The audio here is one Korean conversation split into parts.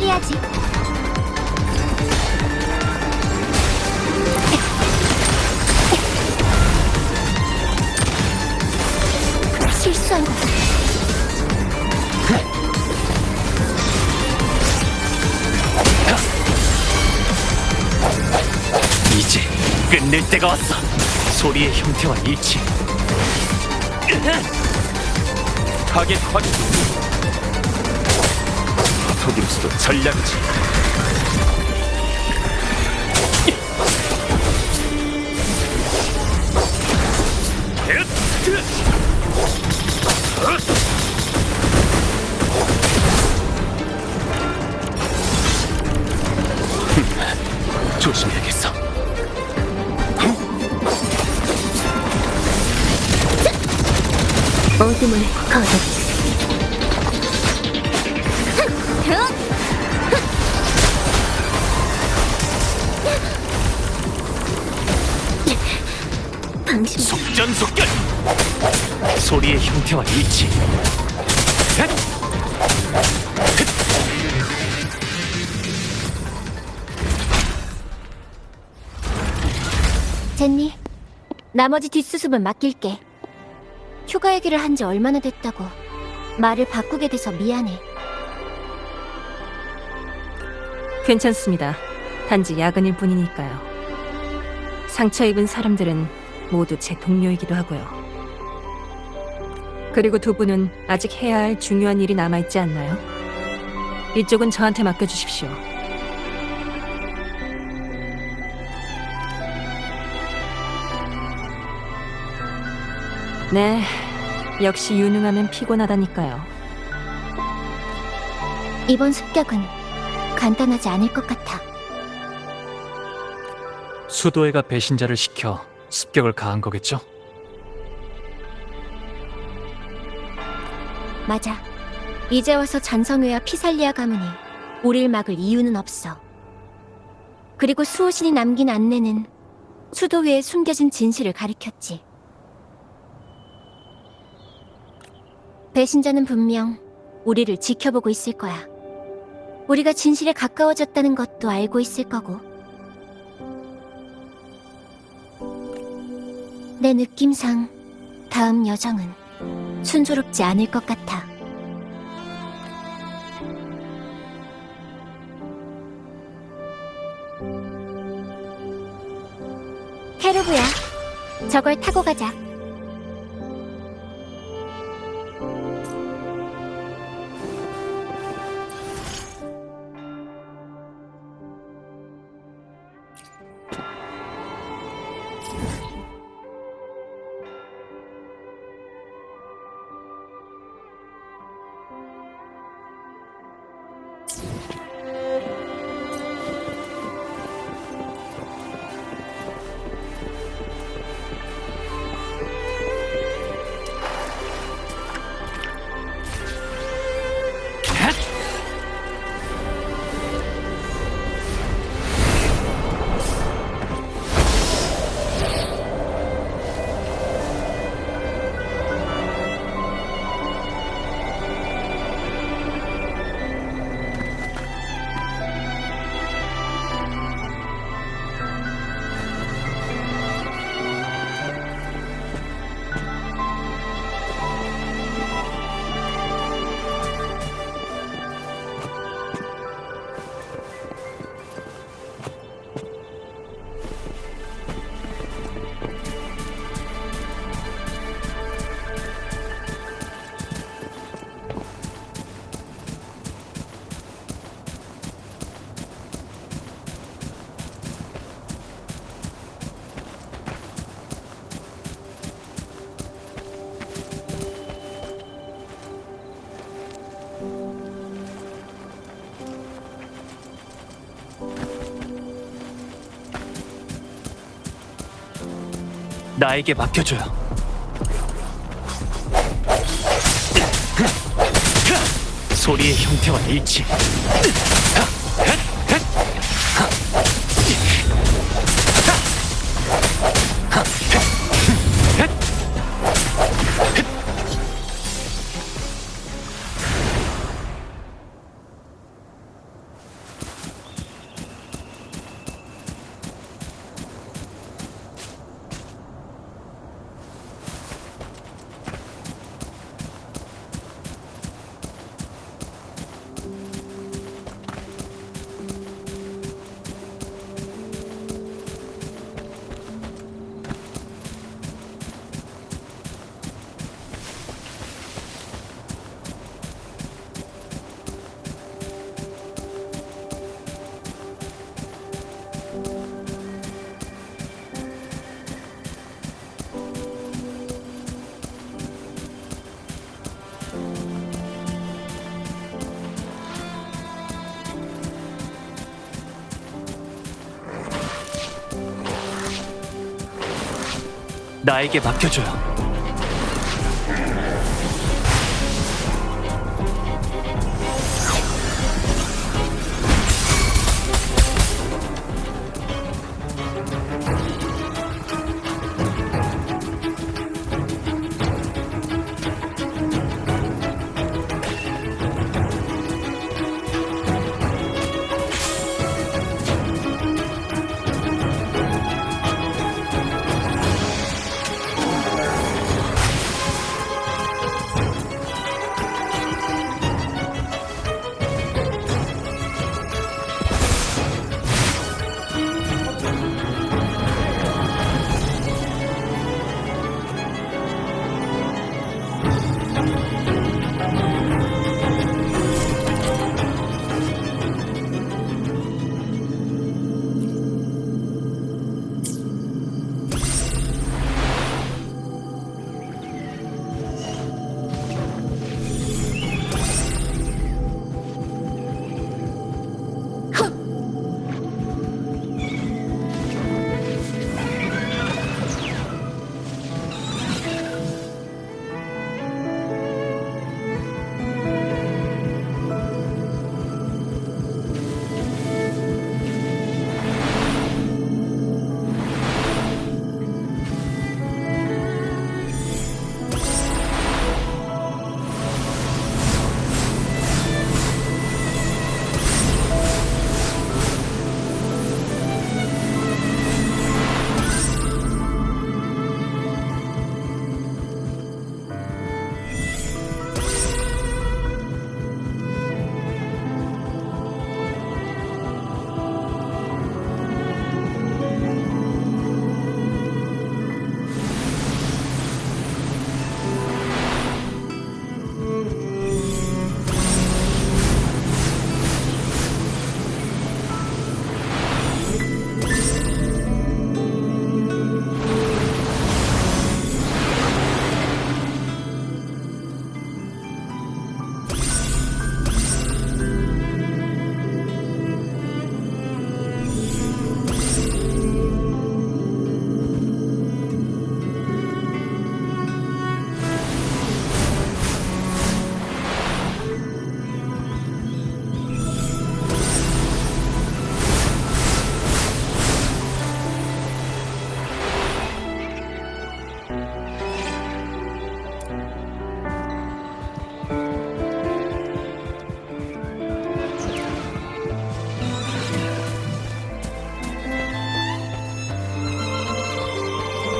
처리하지. 실수한 것 같아. 이제 끝낼 때가 왔어. 소리의 형태와 일치. 타겟 확인. 토기로서도 전략이지. 조심해야겠어. 어둠을 거둬. 방심. 속전속결. 소리의 형태와 일치. 젠니, 나머지 뒷수습은 맡길게. 휴가 얘기를 한 지 얼마나 됐다고. 말을 바꾸게 돼서 미안해. 괜찮습니다. 단지 야근일 뿐이니까요. 상처 입은 사람들은 모두 제 동료이기도 하고요. 그리고 두 분은 아직 해야 할 중요한 일이 남아있지 않나요? 이쪽은 저한테 맡겨주십시오. 네, 역시 유능하면 피곤하다니까요. 이번 습격은 간단하지 않을 것 같아. 수도회가 배신자를 시켜 습격을 가한 거겠죠? 맞아. 이제 와서 잔성회와 피살리아 가문이 우릴 막을 이유는 없어. 그리고 수호신이 남긴 안내는 수도회에 숨겨진 진실을 가리켰지. 배신자는 분명 우리를 지켜보고 있을 거야. 우리가 진실에 가까워졌다는 것도 알고 있을 거고. 내 느낌상 다음 여정은 순조롭지 않을 것 같아. 캐루브야, 저걸 타고 가자. 나에게 맡겨줘요. 소리의 형태와 일치. 나에게 맡겨줘요.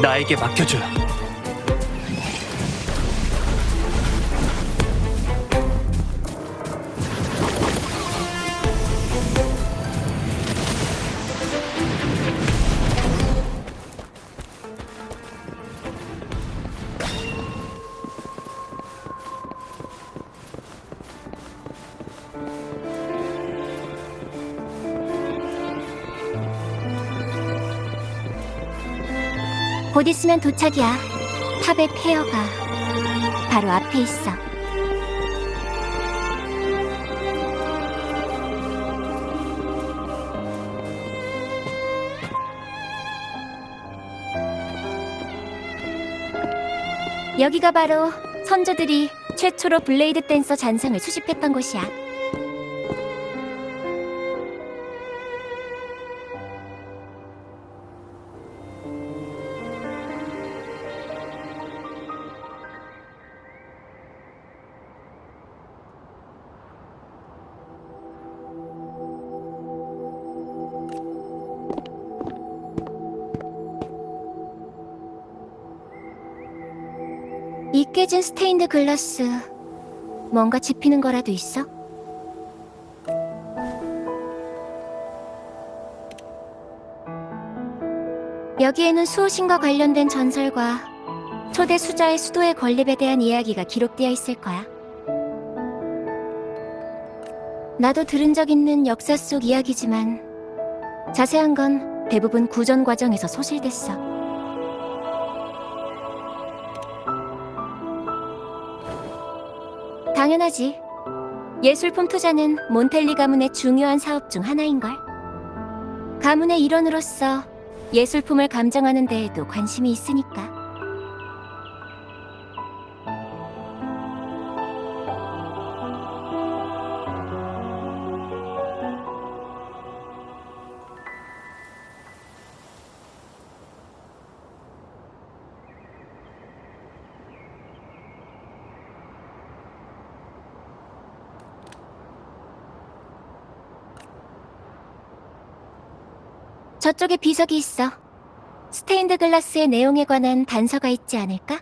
나에게 맡겨줘요. 곧 있으면 도착이야. 탑의 폐허가 바로 앞에 있어. 여기가 바로 선조들이 최초로 블레이드 댄서 잔상을 수집했던 곳이야. 이 깨진 스테인드 글라스, 뭔가 짚히는 거라도 있어? 여기에는 수호신과 관련된 전설과 초대 수자의 수도의 건립에 대한 이야기가 기록되어 있을 거야. 나도 들은 적 있는 역사 속 이야기지만 자세한 건 대부분 구전 과정에서 소실됐어. 당연하지. 예술품 투자는 몬텔리 가문의 중요한 사업 중 하나인걸. 가문의 일원으로서 예술품을 감정하는 데에도 관심이 있으니까. 저쪽에 비석이 있어. 스테인드 글라스의 내용에 관한 단서가 있지 않을까?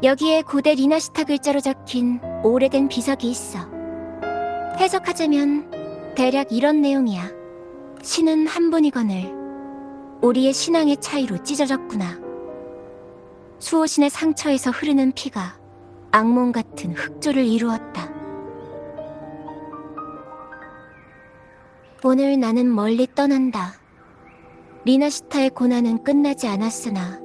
여기에 고대 리나시타 글자로 적힌 오래된 비석이 있어. 해석하자면 대략 이런 내용이야. 신은 한 분이거늘 우리의 신앙의 차이로 찢어졌구나. 수호신의 상처에서 흐르는 피가 악몽 같은 흑조를 이루었다. 오늘 나는 멀리 떠난다. 리나시타의 고난은 끝나지 않았으나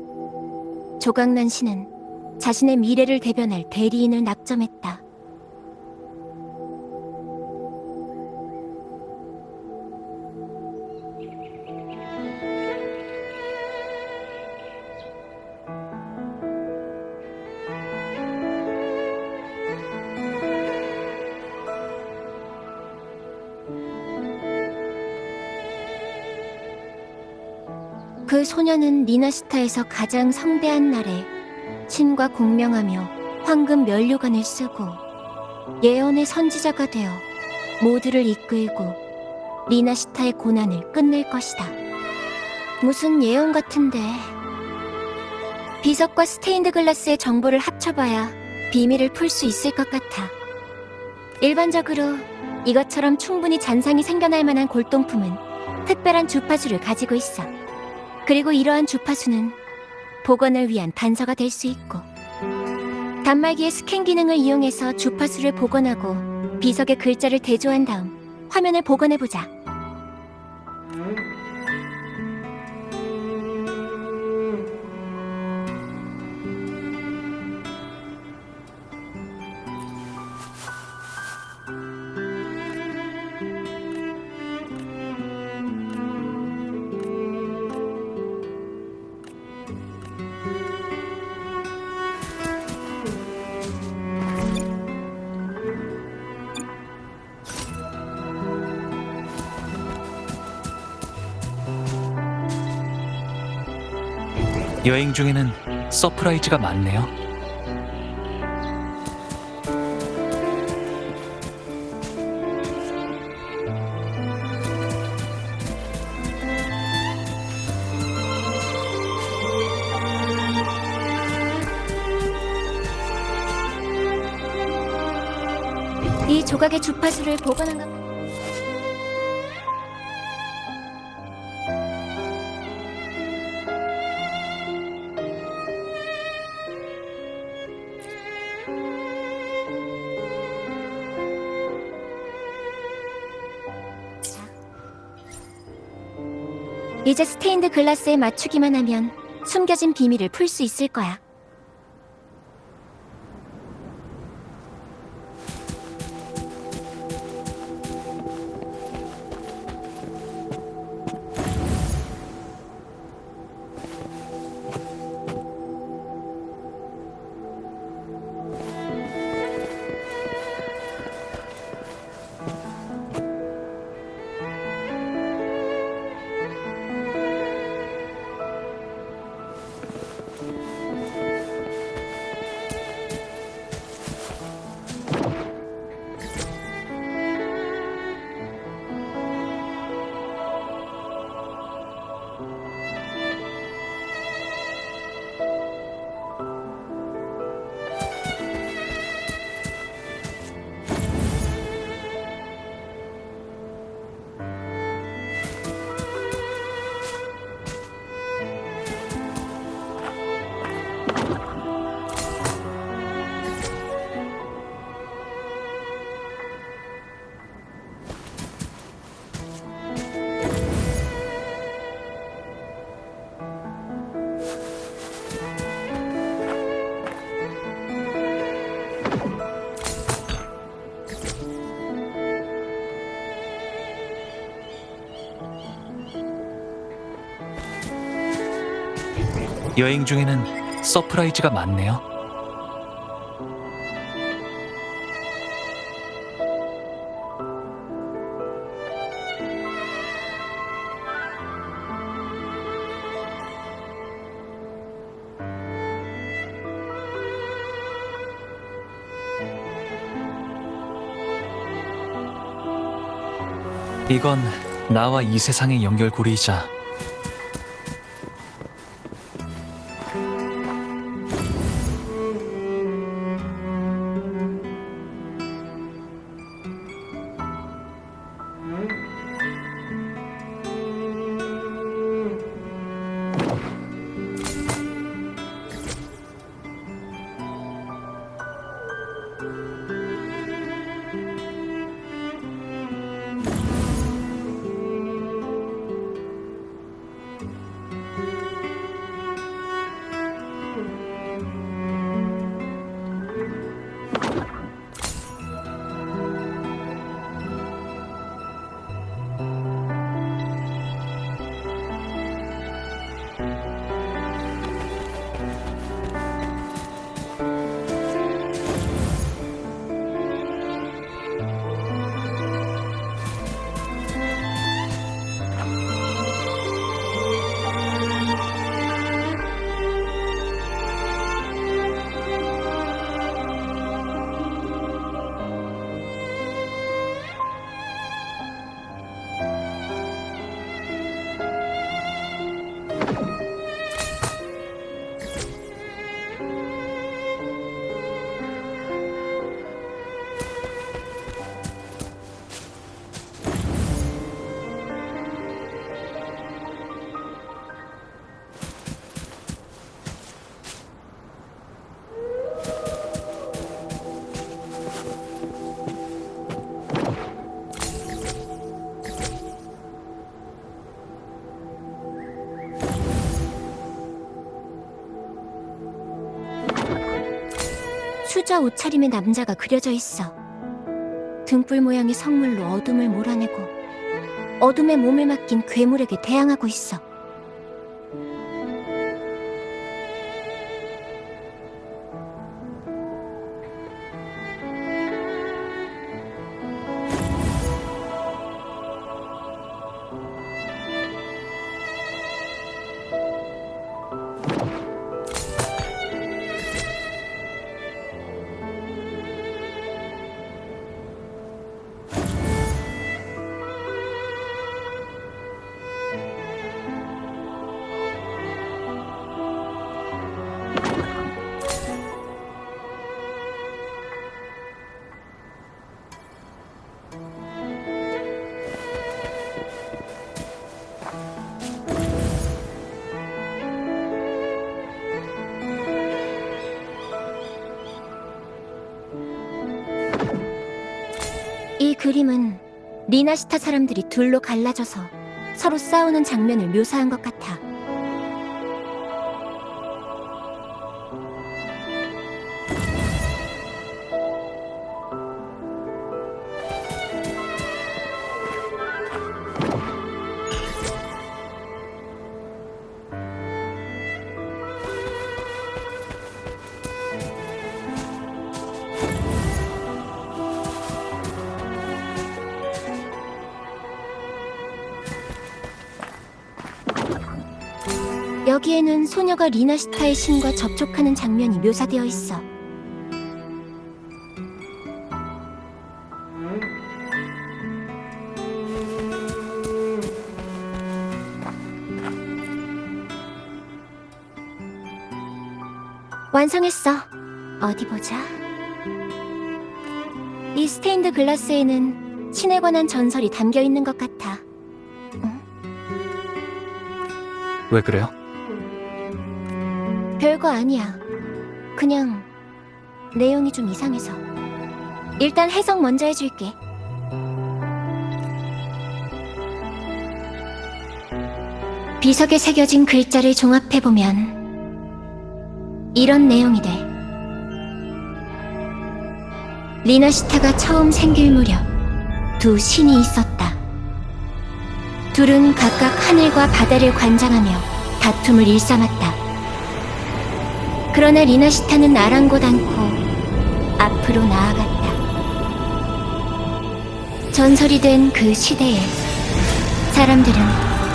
조각난 신은 자신의 미래를 대변할 대리인을 낙점했다. 그 소녀는 리나시타에서 가장 성대한 날에 신과 공명하며 황금 면류관을 쓰고 예언의 선지자가 되어 모두를 이끌고 리나시타의 고난을 끝낼 것이다. 무슨 예언 같은데. 비석과 스테인드 글라스의 정보를 합쳐봐야 비밀을 풀 수 있을 것 같아. 일반적으로 이것처럼 충분히 잔상이 생겨날 만한 골동품은 특별한 주파수를 가지고 있어. 그리고 이러한 주파수는 복원을 위한 단서가 될 수 있고, 단말기의 스캔 기능을 이용해서 주파수를 복원하고 비석의 글자를 대조한 다음 화면을 복원해보자. 여행 중에는 서프라이즈가 많네요. 이 조각의 주파수를 복원한 것. 이제 스테인드 글라스에 맞추기만 하면 숨겨진 비밀을 풀 수 있을 거야. 여행 중에는 서프라이즈가 많네요. 이건 나와 이 세상의 연결고리이자 수저 옷차림의 남자가 그려져 있어. 등불 모양의 성물로 어둠을 몰아내고 어둠에 몸을 맡긴 괴물에게 대항하고 있어. 이 그림은 리나시타 사람들이 둘로 갈라져서 서로 싸우는 장면을 묘사한 것 같아. 여기에는 소녀가 리나시타의 신과 접촉하는 장면이 묘사되어 있어. 완성했어. 어디 보자. 이 스테인드 글라스에는 신에 관한 전설이 담겨 있는 것 같아. 왜 그래요? 별거 아니야. 그냥 내용이 좀 이상해서. 일단 해석 먼저 해줄게. 비석에 새겨진 글자를 종합해보면 이런 내용이 돼. 리나시타가 처음 생길 무렵 두 신이 있었다. 둘은 각각 하늘과 바다를 관장하며 다툼을 일삼았다. 그러나 리나시타는 아랑곳 않고 앞으로 나아갔다. 전설이 된 그 시대에 사람들은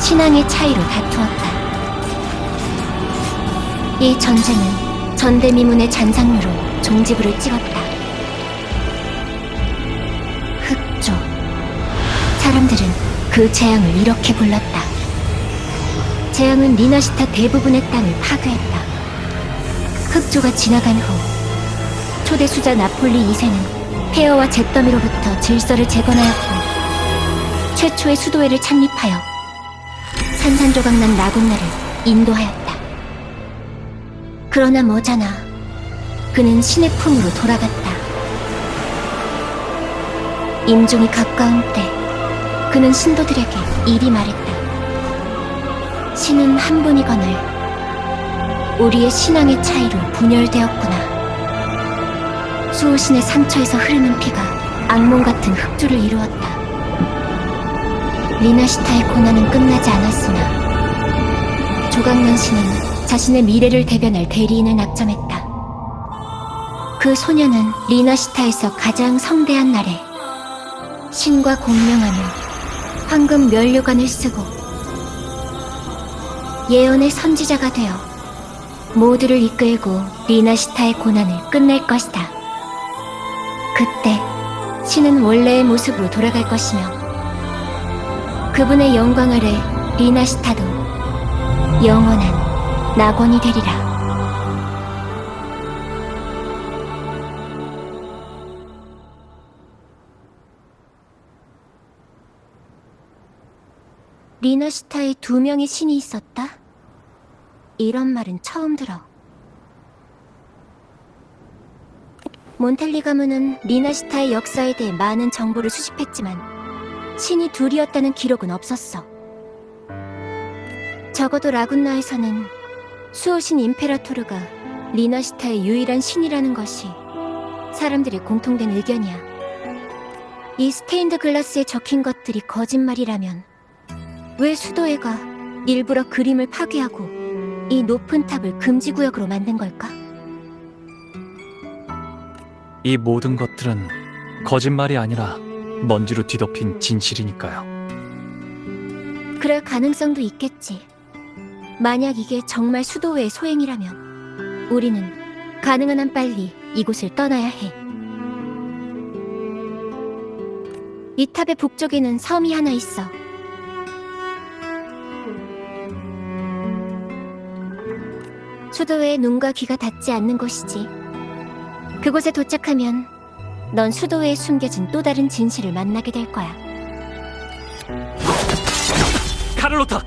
신앙의 차이로 다투었다. 이 전쟁은 전대미문의 잔상으로 종지부를 찍었다. 흑조. 사람들은 그 재앙을 이렇게 불렀다. 재앙은 리나시타 대부분의 땅을 파괴했다. 흑조가 지나간 후 초대 수자 나폴리 2세는 폐허와 잿더미로부터 질서를 재건하였고 최초의 수도회를 창립하여 산산조각난 나군나를 인도하였다. 그러나 머자나 그는 신의 품으로 돌아갔다. 임종이 가까운 때 그는 신도들에게 이리 말했다. 신은 한 분이거늘 우리의 신앙의 차이로 분열되었구나. 수호신의 상처에서 흐르는 피가 악몽 같은 흑조를 이루었다. 리나시타의 고난은 끝나지 않았으나 조각난 신은 자신의 미래를 대변할 대리인을 낙점했다. 그 소녀는 리나시타에서 가장 성대한 날에 신과 공명하며 황금 면류관을 쓰고 예언의 선지자가 되어 모두를 이끌고 리나시타의 고난을 끝낼 것이다. 그때 신은 원래의 모습으로 돌아갈 것이며 그분의 영광 아래 리나시타도 영원한 낙원이 되리라. 리나시타에 2명의 신이 있었다? 이런 말은 처음 들어. 몬텔리 가문은 리나시타의 역사에 대해 많은 정보를 수집했지만 신이 2이었다는 기록은 없었어. 적어도 라군나에서는 수호신 임페라토르가 리나시타의 유일한 신이라는 것이 사람들의 공통된 의견이야. 이 스테인드 글라스에 적힌 것들이 거짓말이라면 왜 수도회가 일부러 그림을 파괴하고 이 높은 탑을 금지구역으로 만든 걸까? 이 모든 것들은 거짓말이 아니라 먼지로 뒤덮인 진실이니까요. 그럴 가능성도 있겠지. 만약 이게 정말 수도회의 소행이라면 우리는 가능한 한 빨리 이곳을 떠나야 해. 이 탑의 북쪽에는 섬이 하나 있어. 수도회의 눈과 귀가 닿지 않는 곳이지. 그곳에 도착하면 넌 수도회에 숨겨진 또 다른 진실을 만나게 될 거야. 카를로타!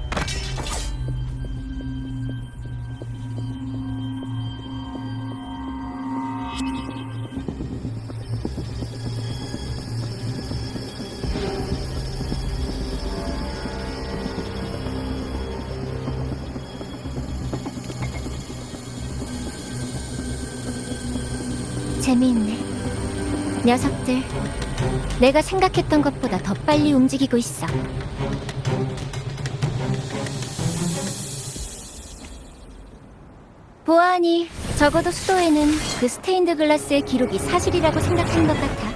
재미있네. 녀석들, 내가 생각했던 것보다 더 빨리 움직이고 있어. 보아하니 적어도 수도에는 그 스테인드 글라스의 기록이 사실이라고 생각하는 것 같아.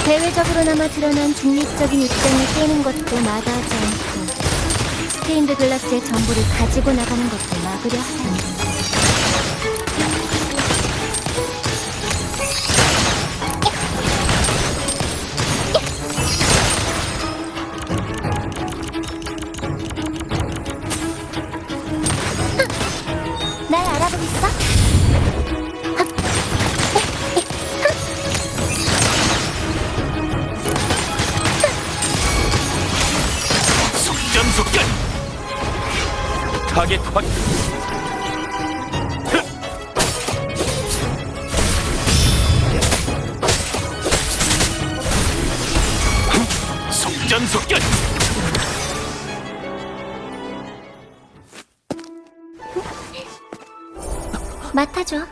대외적으로나마 드러난 중립적인 입장을 깨는 것도 마다하지 않고 스테인드 글라스의 정보를 가지고 나가는 것도 막으려 하다니. 날 알아보겠어? 속전속결! 타겟 확인! 속전속결! 맡아줘.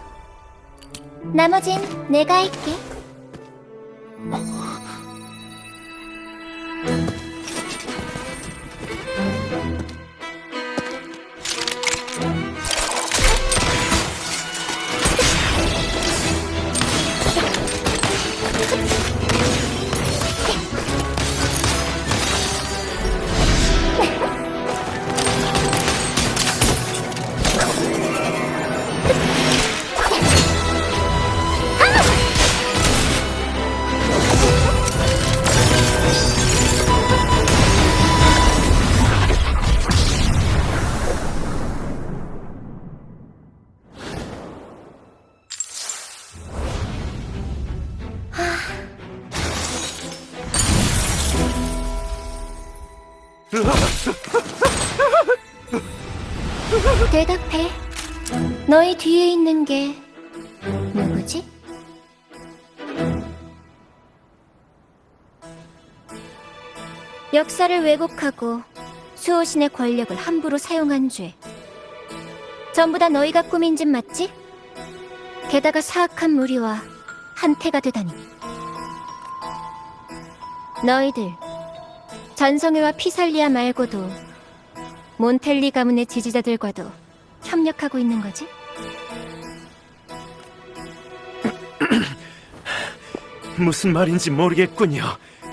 나머진 내가 할게. 대답해. 너희 뒤에 있는 게 누구지? 역사를 왜곡하고 수호신의 권력을 함부로 사용한 죄. 전부 다 너희가 꾸민 짓 맞지? 게다가 사악한 무리와 한패가 되다니. 너희들 전성회와 피살리아 말고도 몬텔리 가문의 지지자들과도 협력하고 있는 거지? 무슨 말인지 모르겠군요,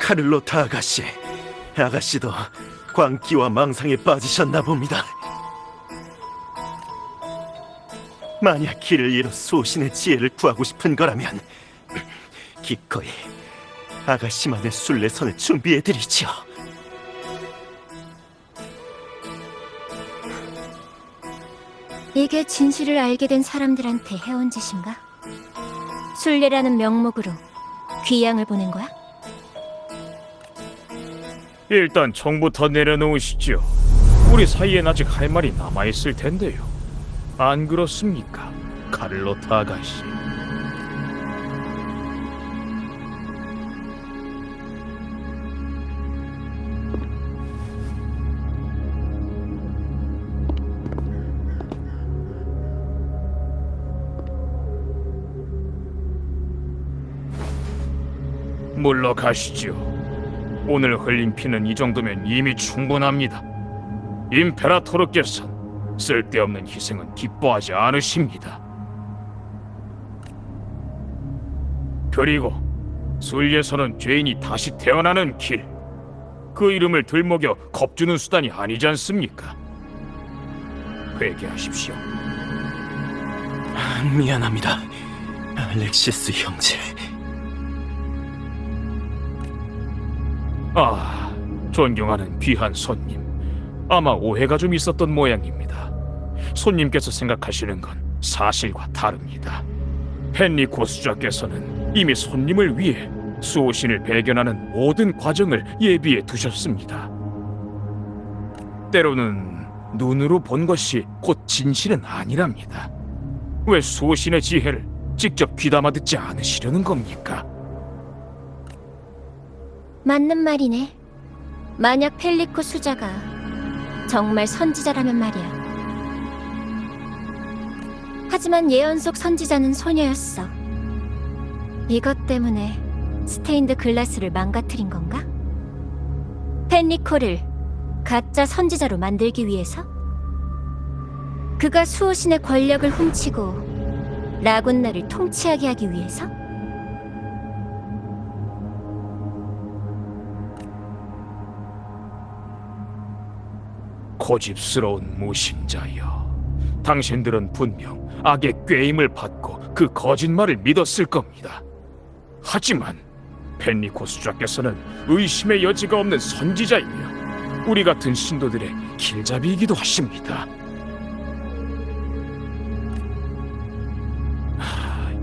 카를로타 아가씨. 아가씨도 광기와 망상에 빠지셨나 봅니다. 만약 길을 잃어 수호신의 지혜를 구하고 싶은 거라면 기꺼이 아가씨만의 순례선을 준비해드리죠. 이게 진실을 알게 된 사람들한테 해온 짓인가? 순례라는 명목으로 귀양을 보낸 거야? 일단 정부터 내려놓으시죠. 우리 사이엔 아직 할 말이 남아있을 텐데요. 안 그렇습니까, 카를로타 아가씨? 물러가시죠. 오늘 흘린 피는 이 정도면 이미 충분합니다. 임페라토르께서는 쓸데없는 희생은 기뻐하지 않으십니다. 그리고 순례선은 죄인이 다시 태어나는 길, 그 이름을 들먹여 겁주는 수단이 아니지 않습니까? 회개하십시오. 미안합니다, 알렉시스 형제. 아, 존경하는 귀한 손님. 아마 오해가 좀 있었던 모양입니다. 손님께서 생각하시는 건 사실과 다릅니다. 헨리코 수자께서는 이미 손님을 위해 수호신을 배견하는 모든 과정을 예비해 두셨습니다. 때로는 눈으로 본 것이 곧 진실은 아니랍니다. 왜 수호신의 지혜를 직접 귀담아 듣지 않으시려는 겁니까? 맞는 말이네. 만약 펠리코 수자가 정말 선지자라면 말이야. 하지만 예언 속 선지자는 소녀였어. 이것 때문에 스테인드 글라스를 망가뜨린 건가? 펜리코를 가짜 선지자로 만들기 위해서? 그가 수호신의 권력을 훔치고 라군나를 통치하게 하기 위해서? 고집스러운 무신자여, 당신들은 분명 악의 꾀임을 받고 그 거짓말을 믿었을 겁니다. 하지만 펜리코 수자께서는 의심의 여지가 없는 선지자이며 우리 같은 신도들의 길잡이이기도 하십니다.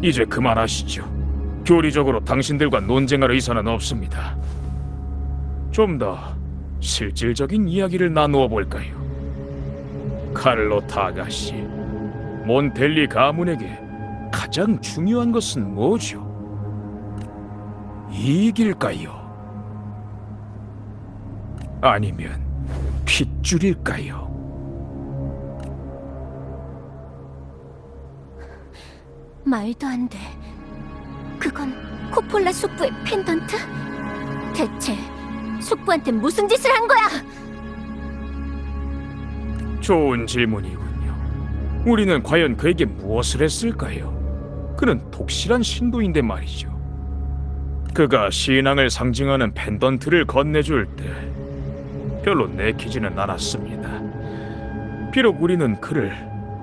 이제 그만하시죠. 교리적으로 당신들과 논쟁할 의사는 없습니다. 좀 더 실질적인 이야기를 나누어 볼까요? 카를로타 아가씨, 몬텔리 가문에게 가장 중요한 것은 뭐죠? 이익일까요? 아니면 핏줄일까요? 말도 안 돼. 그건 코폴라 숙부의 펜던트? 대체 숙부한테 무슨 짓을 한 거야? 좋은 질문이군요. 우리는 과연 그에게 무엇을 했을까요? 그는 독실한 신도인데 말이죠. 그가 신앙을 상징하는 펜던트를 건네줄 때 별로 내키지는 않았습니다. 비록 우리는 그를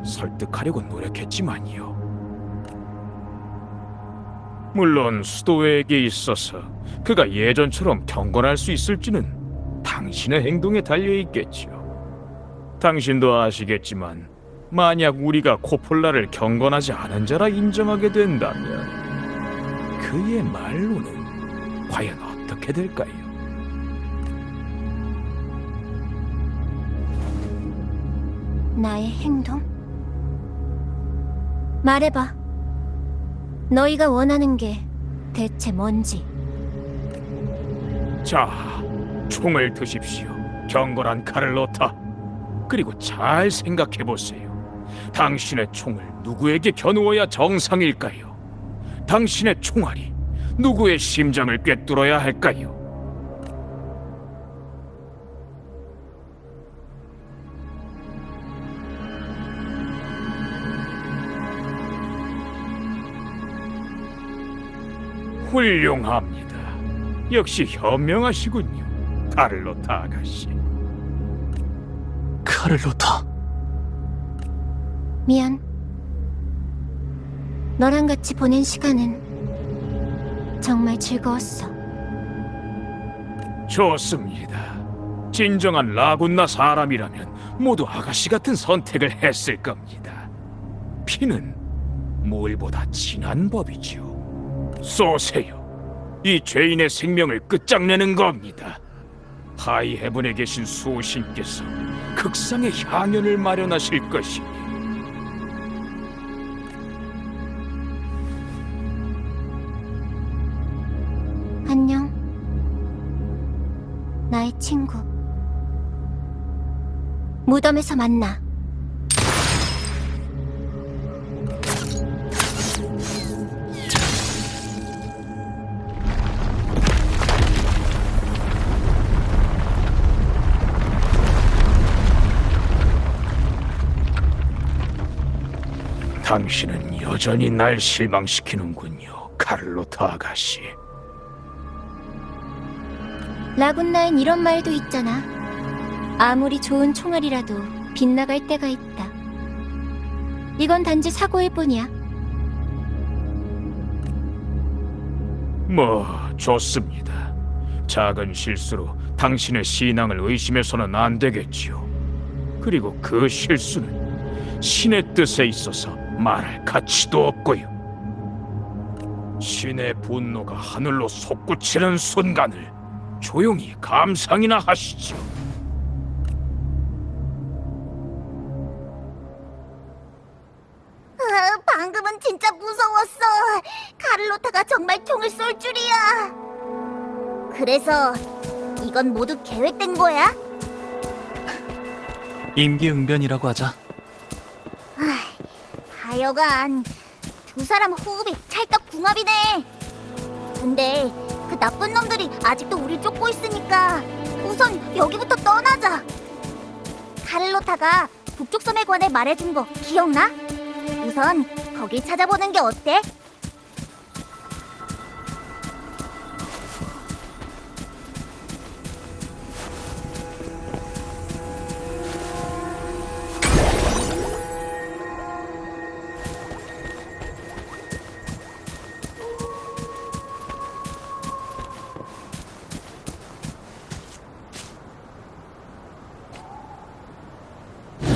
설득하려고 노력했지만요. 물론 수도회에게 있어서 그가 예전처럼 경건할 수 있을지는 당신의 행동에 달려있겠죠. 당신도 아시겠지만 만약 우리가 코폴라를 경건하지 않은 자라 인정하게 된다면 그의 말로는 과연 어떻게 될까요? 나의 행동? 말해봐. 너희가 원하는 게 대체 뭔지. 자, 총을 드십시오. 경건한 카를로타. 그리고 잘 생각해 보세요. 당신의 총을 누구에게 겨누어야 정상일까요? 당신의 총알이 누구의 심장을 꿰뚫어야 할까요? 훌륭합니다. 역시 현명하시군요, 카를로타 아가씨. 카를로타. 미안. 너랑 같이 보낸 시간은 정말 즐거웠어. 좋습니다. 진정한 라군나 사람이라면 모두 아가씨 같은 선택을 했을 겁니다. 피는 물보다 진한 법이지요. 쏘세요. 이 죄인의 생명을 끝장내는 겁니다. 하이 헤븐에 계신 수호신께서 극상의 향연을 마련하실 것이니. 안녕. 나의 친구. 무덤에서 만나. 당신은 여전히 날 실망시키는군요, 카를로타 아가씨. 라군나엔 이런 말도 있잖아. 아무리 좋은 총알이라도 빗나갈 때가 있다. 이건 단지 사고일 뿐이야. 뭐 좋습니다. 작은 실수로 당신의 신앙을 의심해서는 안 되겠지요. 그리고 그 실수는 신의 뜻에 있어서 말할 가치도 없고요. 신의 분노가 하늘로 솟구치는 순간을 조용히 감상이나 하시죠. 방금은 진짜 무서웠어. 카를로타가 정말 총을 쏠 줄이야. 그래서 이건 모두 계획된 거야? 임기응변이라고 하자. 하여간 두 사람 호흡이 찰떡궁합이네. 근데 그 나쁜 놈들이 아직도 우릴 쫓고 있으니까 우선 여기부터 떠나자. 카를로타가 북쪽 섬에 관해 말해준 거 기억나? 우선 거길 찾아보는 게 어때?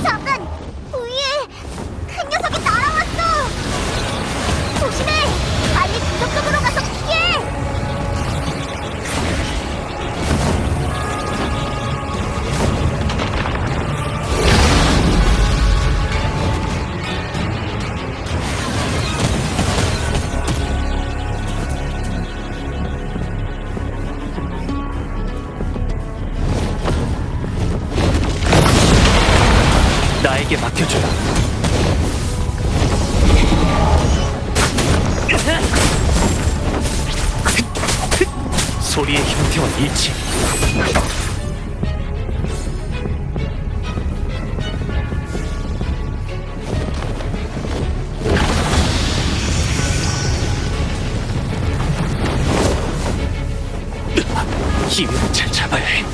잠깐! 위에 큰 녀석이 날아왔어! 조심해! 빨리 그쪽 쪽으로 가서 피해! 나에게 맡겨줘요. 소리의 형태와 일치. 기회를 잘 잡아야 해.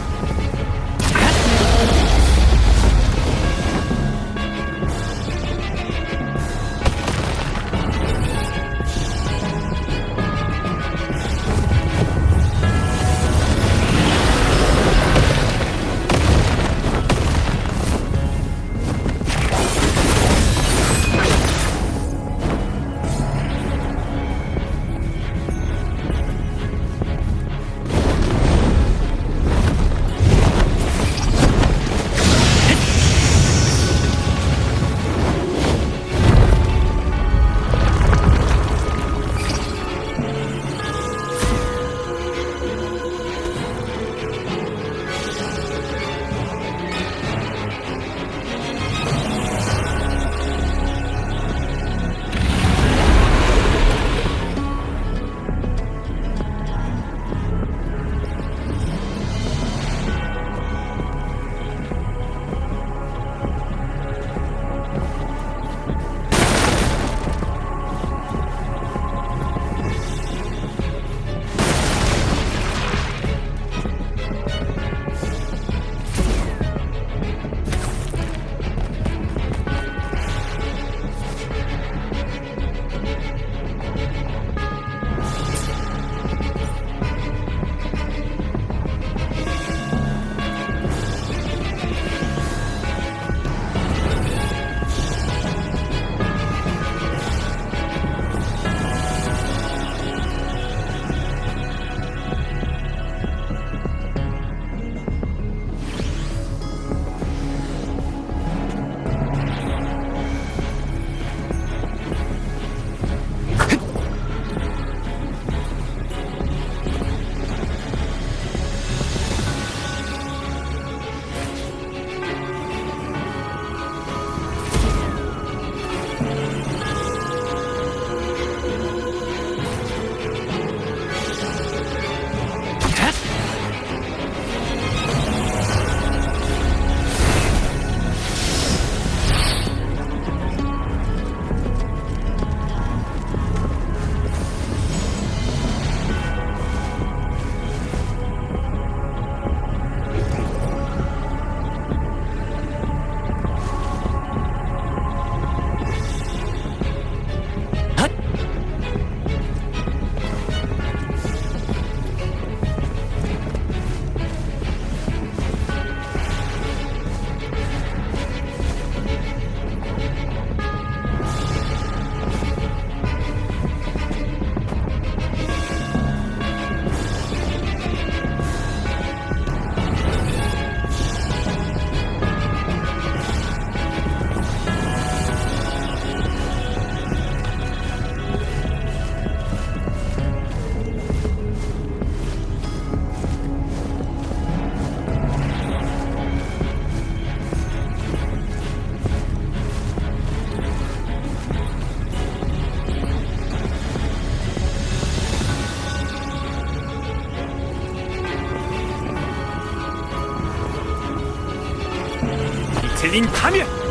거슬린 가면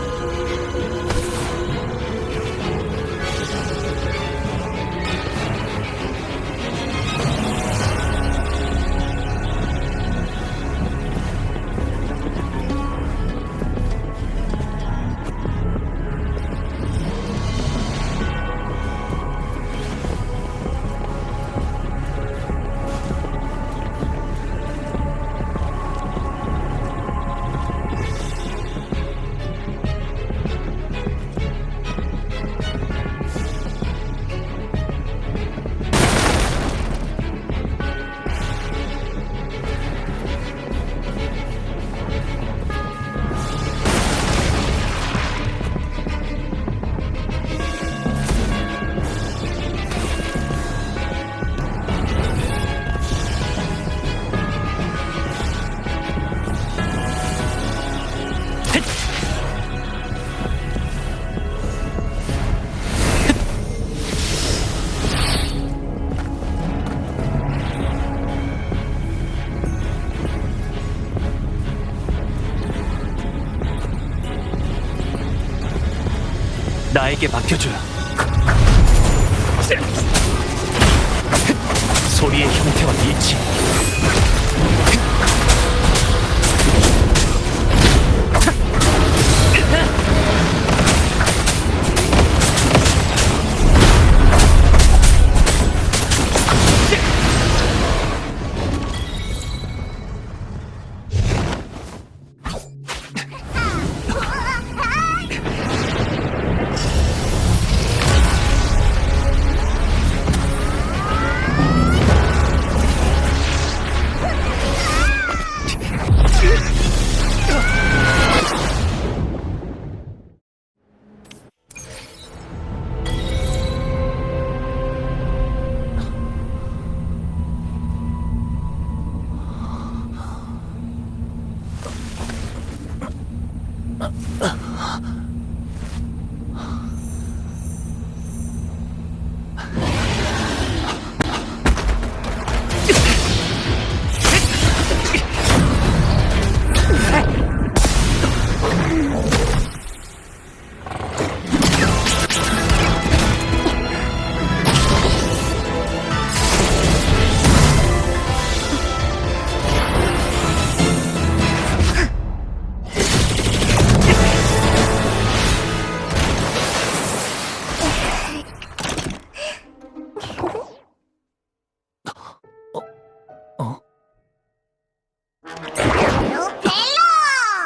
나에게 맡겨줘. 소리의 형태와 일치.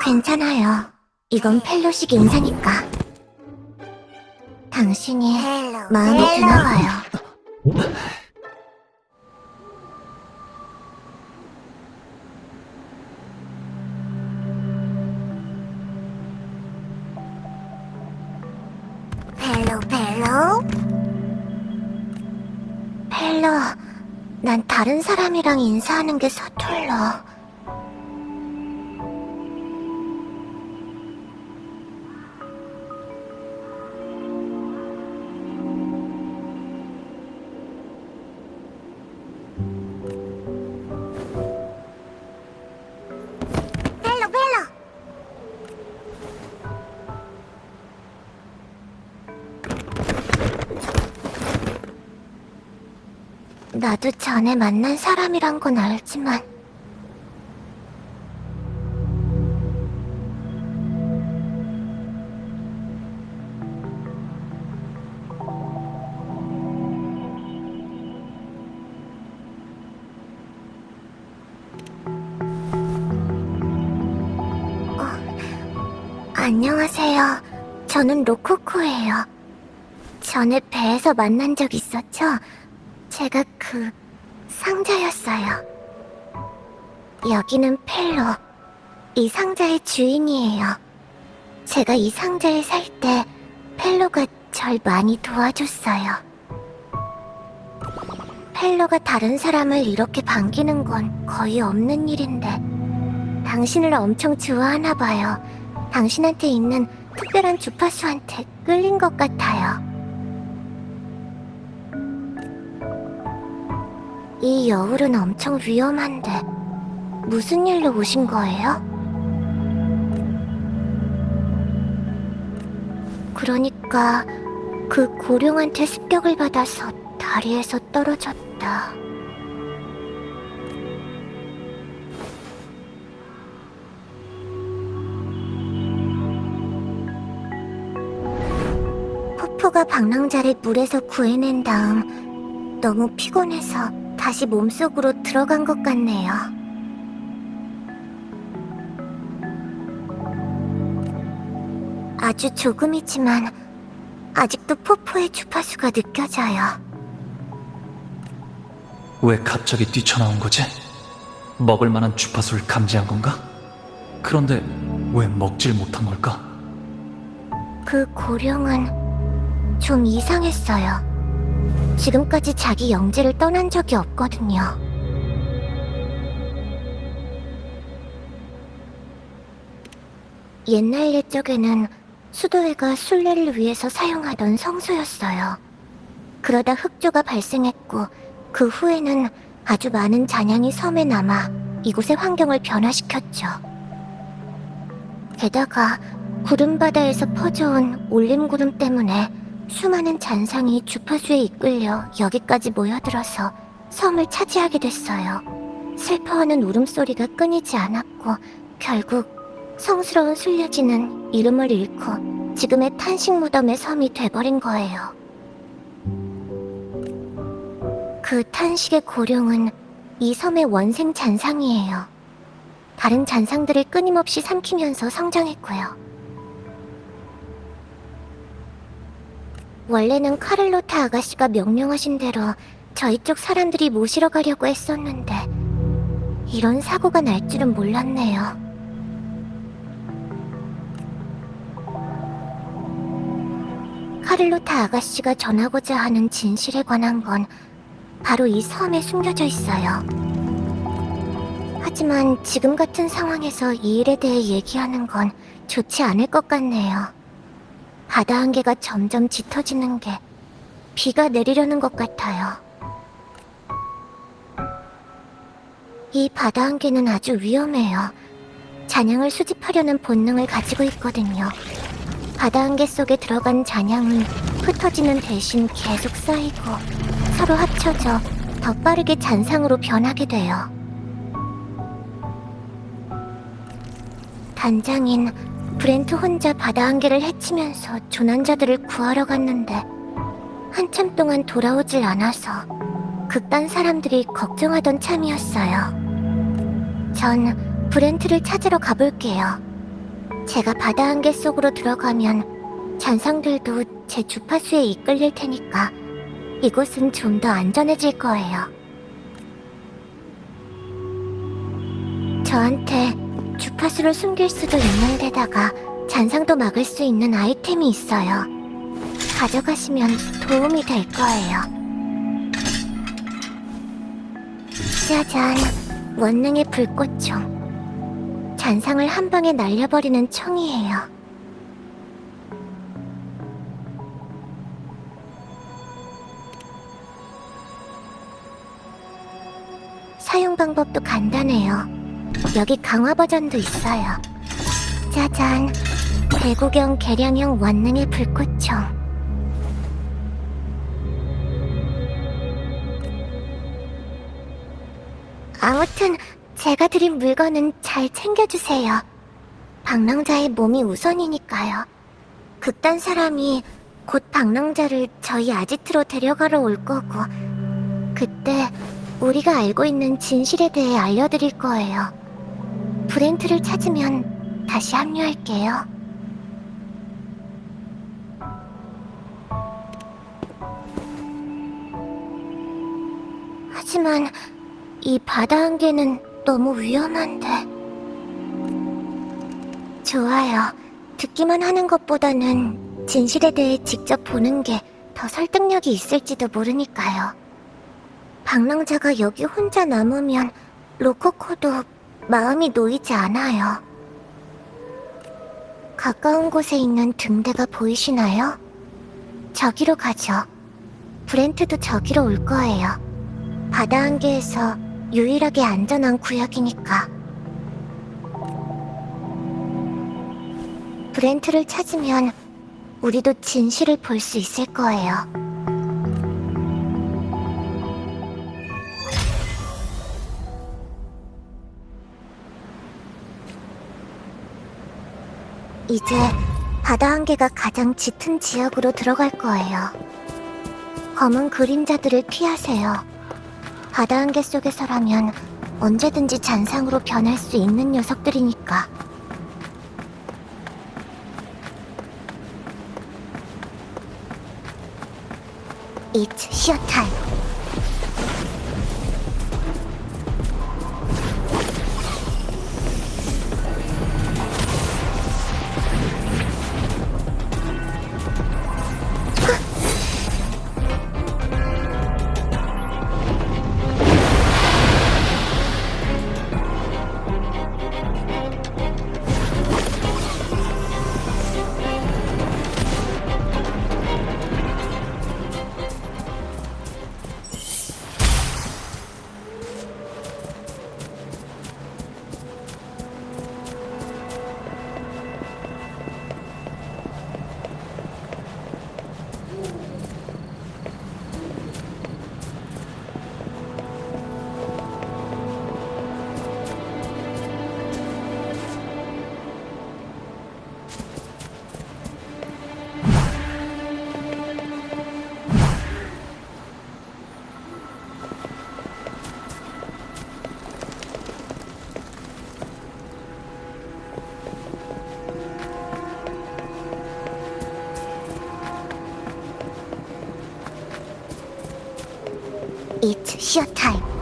괜찮아요. 이건 펠로식 인사니까. 당신이 마음에 드나 봐요. 펠로, 난 다른 사람이랑 인사하는 게 서툴러. 펠로. 나도 전에 만난 사람이란 건 알지만 안녕하세요. 저는 로코코예요. 전에 배에서 만난 적 있었죠? 제가 그 상자였어요. 여기는 펠로, 이 상자의 주인이에요. 제가 이 상자에 살 때 펠로가 절 많이 도와줬어요. 펠로가 다른 사람을 이렇게 반기는 건 거의 없는 일인데 당신을 엄청 좋아하나 봐요. 당신한테 있는 특별한 주파수한테 끌린 것 같아요. 이 여울은 엄청 위험한데 무슨 일로 오신 거예요? 그러니까 그 고룡한테 습격을 받아서 다리에서 떨어졌다. 포포가 방랑자를 물에서 구해낸 다음 너무 피곤해서 다시 몸속으로 들어간 것 같네요. 아주 조금이지만 아직도 포포의 주파수가 느껴져요. 왜 갑자기 뛰쳐나온 거지? 먹을 만한 주파수를 감지한 건가? 그런데 왜 먹질 못한 걸까? 그 고룡은 좀 이상했어요. 지금까지 자기 영지를 떠난 적이 없거든요. 옛날 옛적에는 수도회가 순례를 위해서 사용하던 성소였어요. 그러다 흑조가 발생했고 그 후에는 아주 많은 잔향이 섬에 남아 이곳의 환경을 변화시켰죠. 게다가 구름바다에서 퍼져온 올림구름 때문에 수많은 잔상이 주파수에 이끌려 여기까지 모여들어서 섬을 차지하게 됐어요. 슬퍼하는 울음소리가 끊이지 않았고 결국 성스러운 순례지는 이름을 잃고 지금의 탄식 무덤의 섬이 돼버린 거예요. 그 탄식의 고룡은 이 섬의 원생 잔상이에요. 다른 잔상들을 끊임없이 삼키면서 성장했고요. 원래는 카를로타 아가씨가 명령하신 대로 저희 쪽 사람들이 모시러 가려고 했었는데 이런 사고가 날 줄은 몰랐네요. 카를로타 아가씨가 전하고자 하는 진실에 관한 건 바로 이 섬에 숨겨져 있어요. 하지만 지금 같은 상황에서 이 일에 대해 얘기하는 건 좋지 않을 것 같네요. 바다 한계가 점점 짙어지는 게 비가 내리려는 것 같아요. 이 바다 한계는 아주 위험해요. 잔향을 수집하려는 본능을 가지고 있거든요. 바다 한계 속에 들어간 잔향은 흩어지는 대신 계속 쌓이고 서로 합쳐져 더 빠르게 잔상으로 변하게 돼요. 단장인 브렌트 혼자 바다 한계를 헤치면서 조난자들을 구하러 갔는데 한참 동안 돌아오질 않아서 극단 사람들이 걱정하던 참이었어요. 전 브렌트를 찾으러 가볼게요. 제가 바다 한계 속으로 들어가면 잔상들도 제 주파수에 이끌릴 테니까 이곳은 좀 더 안전해질 거예요. 저한테 주파수를 숨길 수도 있는 데다가 잔상도 막을 수 있는 아이템이 있어요. 가져가시면 도움이 될 거예요. 짜잔, 원능의 불꽃총. 잔상을 한 방에 날려버리는 총이에요. 사용 방법도 간단해요. 여기 강화 버전도 있어요. 짜잔, 대구경 개량형 원능의 불꽃총. 아무튼 제가 드린 물건은 잘 챙겨주세요. 방랑자의 몸이 우선이니까요. 극단 사람이 곧 방랑자를 저희 아지트로 데려가러 올 거고 그때 우리가 알고 있는 진실에 대해 알려드릴 거예요. 브렌트를 찾으면 다시 합류할게요. 하지만 이 바다 한계는 너무 위험한데. 좋아요. 듣기만 하는 것보다는 진실에 대해 직접 보는 게 더 설득력이 있을지도 모르니까요. 방랑자가 여기 혼자 남으면 로코코도 마음이 놓이지 않아요. 가까운 곳에 있는 등대가 보이시나요? 저기로 가죠. 브렌트도 저기로 올 거예요. 바다 한계에서 유일하게 안전한 구역이니까. 브렌트를 찾으면 우리도 진실을 볼 수 있을 거예요. 이제 바다 한계가 가장 짙은 지역으로 들어갈 거예요. 검은 그림자들을 피하세요. 바다 한계 속에서라면 언제든지 잔상으로 변할 수 있는 녀석들이니까. It's show time. It's show time.